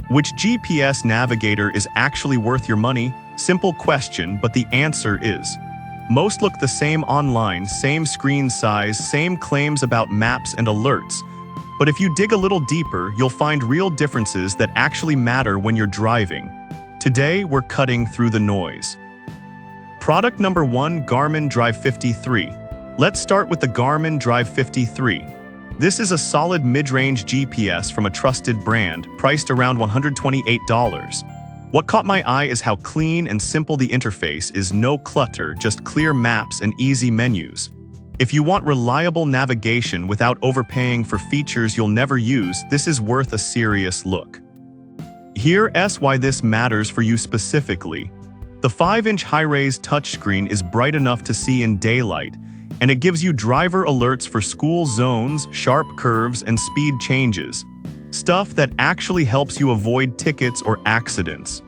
Which GPS navigator is actually worth your money? Simple question, but the answer is: most look the same online, same screen size, same claims about maps and alerts. But if you dig a little deeper, you'll find real differences that actually matter when you're driving. Today, we're cutting through the noise. Product number 1, Garmin Drive 53. Let's start with the Garmin Drive 53. This is a solid mid-range GPS from a trusted brand, priced around $128. What caught my eye is how clean and simple the interface is. No clutter, just clear maps and easy menus. If you want reliable navigation without overpaying for features you'll never use, this is worth a serious look. Here's why this matters for you specifically. The 5-inch high-res touchscreen is bright enough to see in daylight, and it gives you driver alerts for school zones, sharp curves, and speed changes. Stuff that actually helps you avoid tickets or accidents.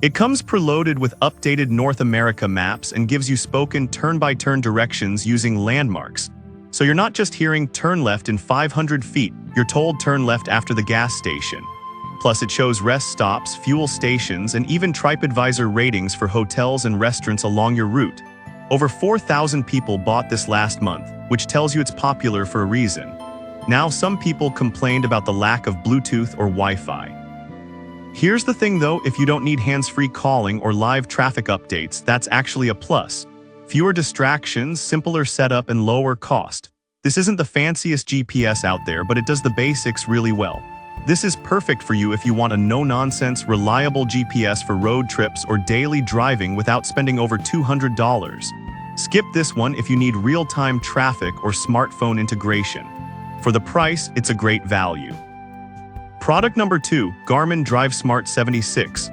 It comes preloaded with updated North America maps and gives you spoken turn-by-turn directions using landmarks. So you're not just hearing turn left in 500 feet, you're told turn left after the gas station. Plus it shows rest stops, fuel stations, and even TripAdvisor ratings for hotels and restaurants along your route. Over 4,000 people bought this last month, which tells you it's popular for a reason. Now, some people complained about the lack of Bluetooth or Wi-Fi. Here's the thing though, if you don't need hands-free calling or live traffic updates, that's actually a plus. Fewer distractions, simpler setup, and lower cost. This isn't the fanciest GPS out there, but it does the basics really well. This is perfect for you if you want a no-nonsense, reliable GPS for road trips or daily driving without spending over $200. Skip this one if you need real-time traffic or smartphone integration. For the price, it's a great value. Product number 2, Garmin Drive Smart 76.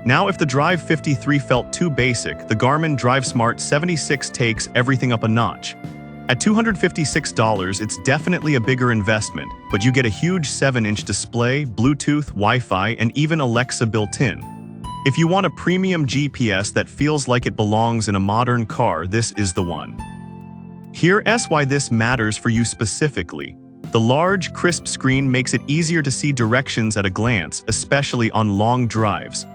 Now, if the Drive 53 felt too basic, the Garmin Drive Smart 76 takes everything up a notch. At $256, it's definitely a bigger investment, but you get a huge 7-inch display, Bluetooth, Wi-Fi, and even Alexa built in. If you want a premium GPS that feels like it belongs in a modern car, this is the one. Here's why this matters for you specifically. The large, crisp screen makes it easier to see directions at a glance, especially on long drives.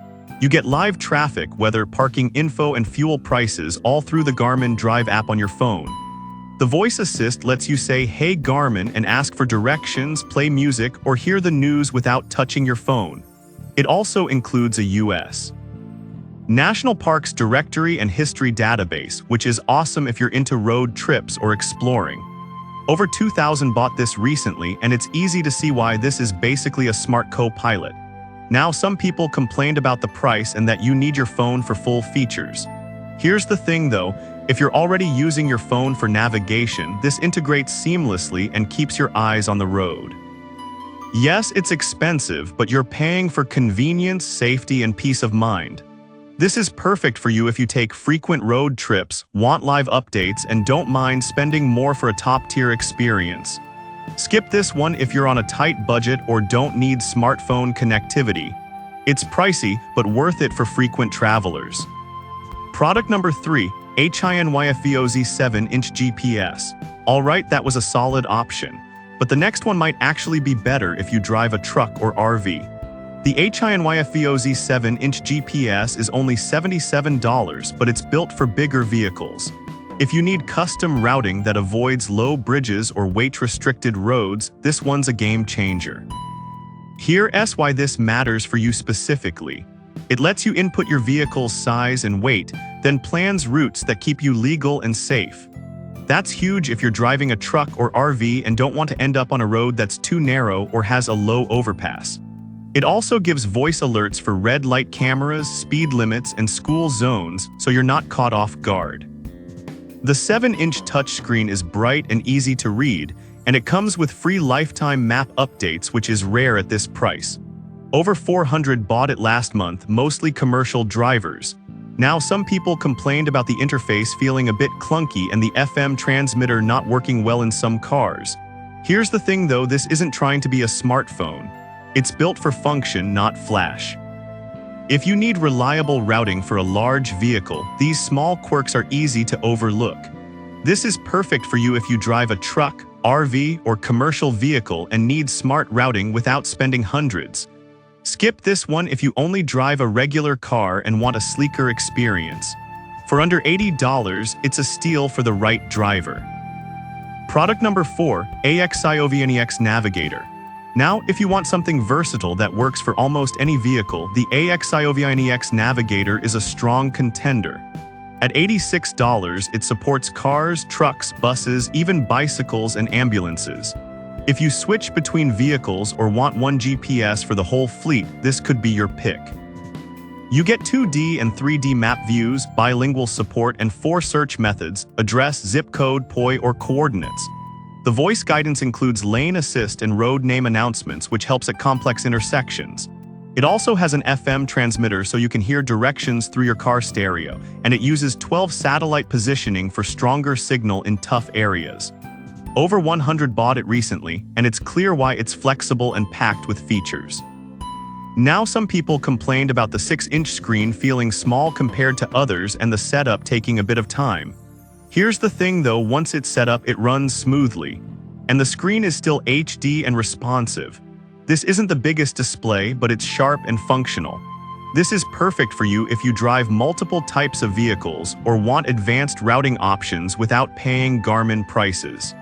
You get live traffic, weather, parking info, and fuel prices all through the Garmin Drive app on your phone. The voice assist lets you say, "Hey Garmin," and ask for directions, play music, or hear the news without touching your phone. It also includes a U.S. National Parks Directory and History database, which is awesome if you're into road trips or exploring. Over 2,000 bought this recently, and it's easy to see why. This is basically a smart co-pilot. Now, some people complained about the price and that you need your phone for full features. Here's the thing though, if you're already using your phone for navigation, this integrates seamlessly and keeps your eyes on the road. Yes, it's expensive, but you're paying for convenience, safety, and peace of mind. This is perfect for you if you take frequent road trips, want live updates, and don't mind spending more for a top-tier experience. Skip this one if you're on a tight budget or don't need smartphone connectivity. It's pricey, but worth it for frequent travelers. Product number 3, HINYFVOZ 7-inch GPS. Alright, that was a solid option. But the next one might actually be better if you drive a truck or RV. The HINYFVOZ 7-inch GPS is only $77, but it's built for bigger vehicles. If you need custom routing that avoids low bridges or weight-restricted roads, this one's a game changer. Here's why this matters for you specifically. It lets you input your vehicle's size and weight, then plans routes that keep you legal and safe. That's huge if you're driving a truck or RV and don't want to end up on a road that's too narrow or has a low overpass. It also gives voice alerts for red light cameras, speed limits, and school zones, so you're not caught off guard. The 7-inch touchscreen is bright and easy to read, and it comes with free lifetime map updates, which is rare at this price. Over 400 bought it last month, mostly commercial drivers. Now, some people complained about the interface feeling a bit clunky and the FM transmitter not working well in some cars. Here's the thing though, this isn't trying to be a smartphone. It's built for function, not flash. If you need reliable routing for a large vehicle, these small quirks are easy to overlook. This is perfect for you if you drive a truck, RV, or commercial vehicle and need smart routing without spending hundreds. Skip this one if you only drive a regular car and want a sleeker experience. For under $80, it's a steal for the right driver. Product number 4, AXIOVNEX Navigator. Now, if you want something versatile that works for almost any vehicle, the AXIOVNEX Navigator is a strong contender. At $86, it supports cars, trucks, buses, even bicycles and ambulances. If you switch between vehicles or want one GPS for the whole fleet, this could be your pick. You get 2D and 3D map views, bilingual support, and 4 search methods: address, zip code, POI, or coordinates. The voice guidance includes lane assist and road name announcements, which helps at complex intersections. It also has an FM transmitter so you can hear directions through your car stereo, and it uses 12 satellite positioning for stronger signal in tough areas. Over 100 bought it recently, and it's clear why it's flexible and packed with features. Now some people complained about the 6-inch screen feeling small compared to others and the setup taking a bit of time. Here's the thing though, once it's set up, it runs smoothly. And the screen is still HD and responsive. This isn't the biggest display, but it's sharp and functional. This is perfect for you if you drive multiple types of vehicles or want advanced routing options without paying Garmin prices.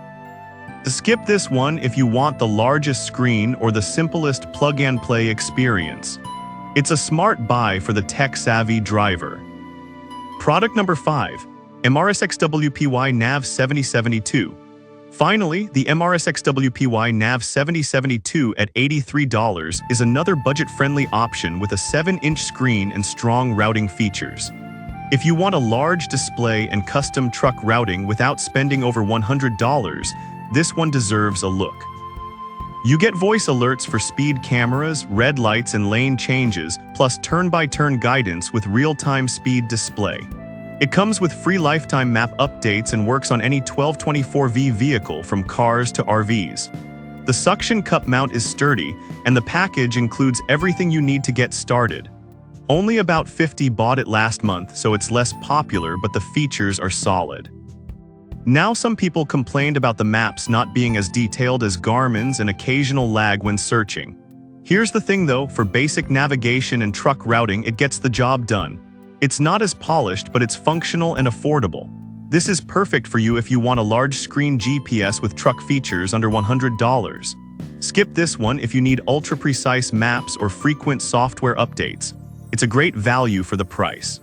Skip this one if you want the largest screen or the simplest plug-and-play experience. It's a smart buy for the tech-savvy driver. Product number 5, MRSXWPY NAV 7072. Finally, the MRSXWPY NAV 7072 at $83 is another budget-friendly option with a 7-inch screen and strong routing features. If you want a large display and custom truck routing without spending over $100, this one deserves a look. You get voice alerts for speed cameras, red lights, and lane changes, plus turn-by-turn guidance with real-time speed display. It comes with free lifetime map updates and works on any 1224V vehicle from cars to RVs. The suction cup mount is sturdy, and the package includes everything you need to get started. Only about 50 bought it last month, so it's less popular, but the features are solid. Now some people complained about the maps not being as detailed as Garmin's and occasional lag when searching. Here's the thing though, for basic navigation and truck routing, it gets the job done. It's not as polished, but it's functional and affordable. This is perfect for you if you want a large screen GPS with truck features under $100. Skip this one if you need ultra-precise maps or frequent software updates. It's a great value for the price.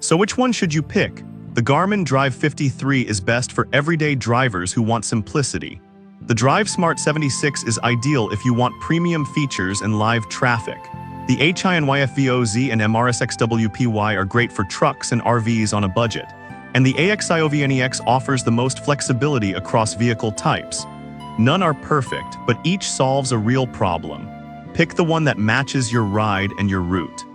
So which one should you pick? The Garmin Drive 53 is best for everyday drivers who want simplicity. The Drive Smart 76 is ideal if you want premium features and live traffic. The HINYFVOZ and MRSXWPY are great for trucks and RVs on a budget. And the AXIOVNEX offers the most flexibility across vehicle types. None are perfect, but each solves a real problem. Pick the one that matches your ride and your route.